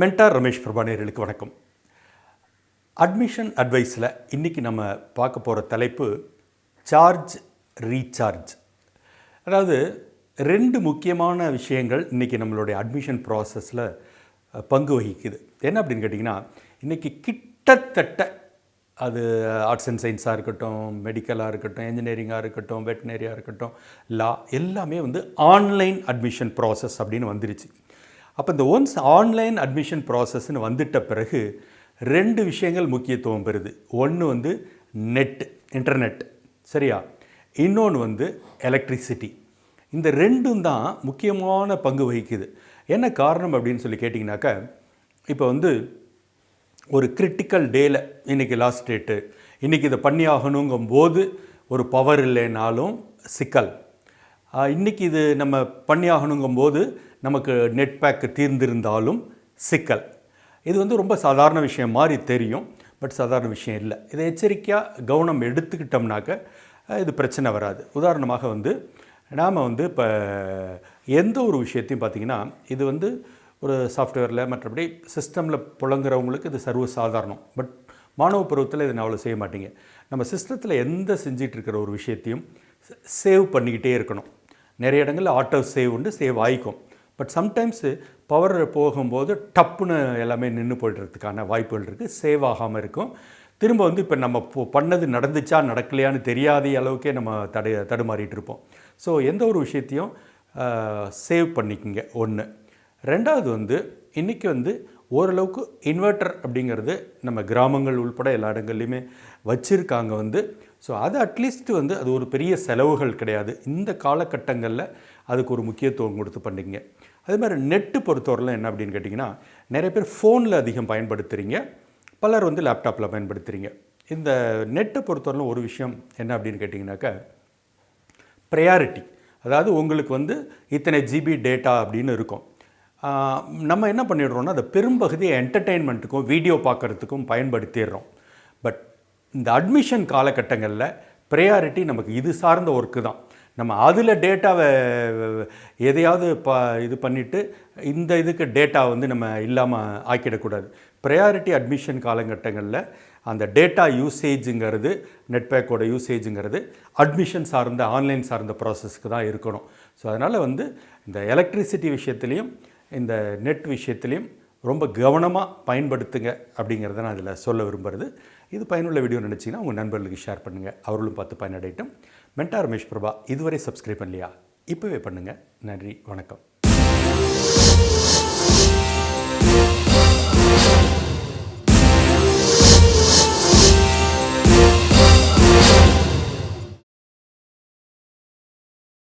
Mentor Ramesh Prabha நேயர்களுக்கு வணக்கம். Admission அட்வைஸில் இன்றைக்கி நம்ம பார்க்க போகிற தலைப்பு சார்ஜ் ரீசார்ஜ். அதாவது ரெண்டு முக்கியமான விஷயங்கள் இன்றைக்கி நம்மளுடைய அட்மிஷன் ப்ராசஸில் பங்கு வகிக்குது. என்ன அப்படின்னு கேட்டிங்கன்னா, இன்றைக்கி கிட்டத்தட்ட அது ஆர்ட்ஸ் அண்ட் சயின்ஸாக இருக்கட்டும், மெடிக்கலாக இருக்கட்டும், என்ஜினியரிங்காக இருக்கட்டும், வெட்டினரியாக இருக்கட்டும், லா எல்லாமே ஆன்லைன் அட்மிஷன் ப்ராசஸ் அப்படின்னு வந்துருச்சு. அப்போ இந்த ஒன்ஸ் ஆன்லைன் அட்மிஷன் ப்ராசஸ்ன்னு வந்துட்ட பிறகு ரெண்டு விஷயங்கள் முக்கியத்துவம் பெறுது. ஒன்று நெட், இன்டர்நெட், சரியா? இன்னொன்று எலக்ட்ரிசிட்டி. இந்த ரெண்டும் தான் முக்கியமான பங்கு வகிக்குது. என்ன காரணம் அப்படின்னு சொல்லி கேட்டிங்கனாக்கா, இப்போ ஒரு கிரிட்டிக்கல் டேயில் இன்றைக்கி லாஸ்ட் டேட்டு, இன்றைக்கி இதை பண்ணி ஆகணுங்கும் போது ஒரு பவர் இல்லைனாலும் சிக்கல். இன்றைக்கி இது நம்ம பண்ணி ஆகணுங்கும் போது நமக்கு நெட் பேக்கு தீர்ந்திருந்தாலும் சிக்கல். இது ரொம்ப சாதாரண விஷயம் மாதிரி தெரியும், பட் சாதாரண விஷயம் இல்லை. இதை எச்சரிக்கையாக கவனம் எடுத்துக்கிட்டோம்னாக்க இது பிரச்சனை வராது. உதாரணமாக நாம் இப்போ எந்த ஒரு விஷயத்தையும் பார்த்திங்கன்னா, இது ஒரு சாஃப்ட்வேரில் மற்றபடி சிஸ்டமில் புழங்குறவங்களுக்கு இது சர்வசாதாரணம். பட் மாணவ பருவத்தில் இதை அவ்வளோ செய்ய மாட்டீங்க. நம்ம சிஸ்டத்தில் எந்த செஞ்சிட்ருக்கிற ஒரு விஷயத்தையும் சேவ் பண்ணிக்கிட்டே இருக்கணும். நிறைய இடங்களில் ஆட்டோ சேவ் சேவ் ஆகிக்கும். பட் சம்டைம்ஸு பவர் போகும்போது டப்புன்னு எல்லாமே நின்று போய்டுறதுக்கான வாய்ப்புகள் இருக்குது. சேவ் ஆகாமல் இருக்கும். திரும்ப இப்போ நம்ம பண்ணது நடந்துச்சா நடக்கலையான்னு தெரியாத அளவுக்கே நம்ம தடுமாறிட்டு இருப்போம். ஸோ எந்த ஒரு விஷயத்தையும் சேவ் பண்ணிக்கோங்க. ஒன்று. ரெண்டாவது இன்றைக்கி ஓரளவுக்கு இன்வெர்ட்டர் அப்படிங்கிறது நம்ம கிராமங்கள் உள்பட எல்லா இடங்கள்லையுமே வச்சுருக்காங்க. ஸோ அது அட்லீஸ்ட் அது ஒரு பெரிய செலவுகள் கிடையாது. இந்த காலகட்டங்களில் அதுக்கு ஒரு முக்கியத்துவம் கொடுத்து பண்ணிங்க. அதே மாதிரி நெட்டு பொறுத்தவரையில் என்ன அப்படின்னு கேட்டிங்கன்னா, நிறைய பேர் ஃபோனில் அதிகம் பயன்படுத்துகிறீங்க, பலர் லேப்டாப்பில் பயன்படுத்துகிறீங்க. இந்த நெட்டை பொறுத்தவரையில் ஒரு விஷயம் என்ன அப்படின்னு கேட்டிங்கனாக்கா, ப்ரையாரிட்டி. அதாவது உங்களுக்கு இத்தனை ஜிபி டேட்டா அப்படின்னு இருக்கும். நம்ம என்ன பண்ணிடுறோம்னா, அதை பெரும்பகுதியை என்டர்டெயின்மெண்ட்டுக்கும் வீடியோ பார்க்குறதுக்கும் பயன்படுத்திடுறோம். பட் இந்த அட்மிஷன் காலகட்டங்களில் ப்ரையாரிட்டி நமக்கு இது சார்ந்த ஒர்க்கு தான். நம்ம அதில் டேட்டாவை எதையாவது இது பண்ணிவிட்டு இந்த இதுக்கு டேட்டா நம்ம இல்லாமல் ஆக்கிடக்கூடாது. ப்ரையாரிட்டி அட்மிஷன் காலகட்டங்களில் அந்த டேட்டா யூசேஜுங்கிறது, நெட்பேக்கோட யூசேஜுங்கிறது அட்மிஷன் சார்ந்த ஆன்லைன் சார்ந்த ப்ராசஸ்க்கு தான் இருக்கணும். ஸோ அதனால் இந்த எலக்ட்ரிசிட்டி விஷயத்துலேயும் இந்த நெட் விஷயத்துலேயும் ரொம்ப கவனமாக பயன்படுத்துங்க அப்படிங்கிறத நான் இதில் சொல்ல விரும்புகிறது. இது பயனுள்ள வீடியோ நினச்சிங்கன்னா உங்கள் நண்பர்களுக்கு ஷேர் பண்ணுங்கள், அவர்களும் பார்த்து பயனடையட்டும். மென்டார் ரமேஷ் பிரபா இதுவரை சப்ஸ்கிரைப் பண்ணலையா? இப்போவே பண்ணுங்கள். நன்றி, வணக்கம்.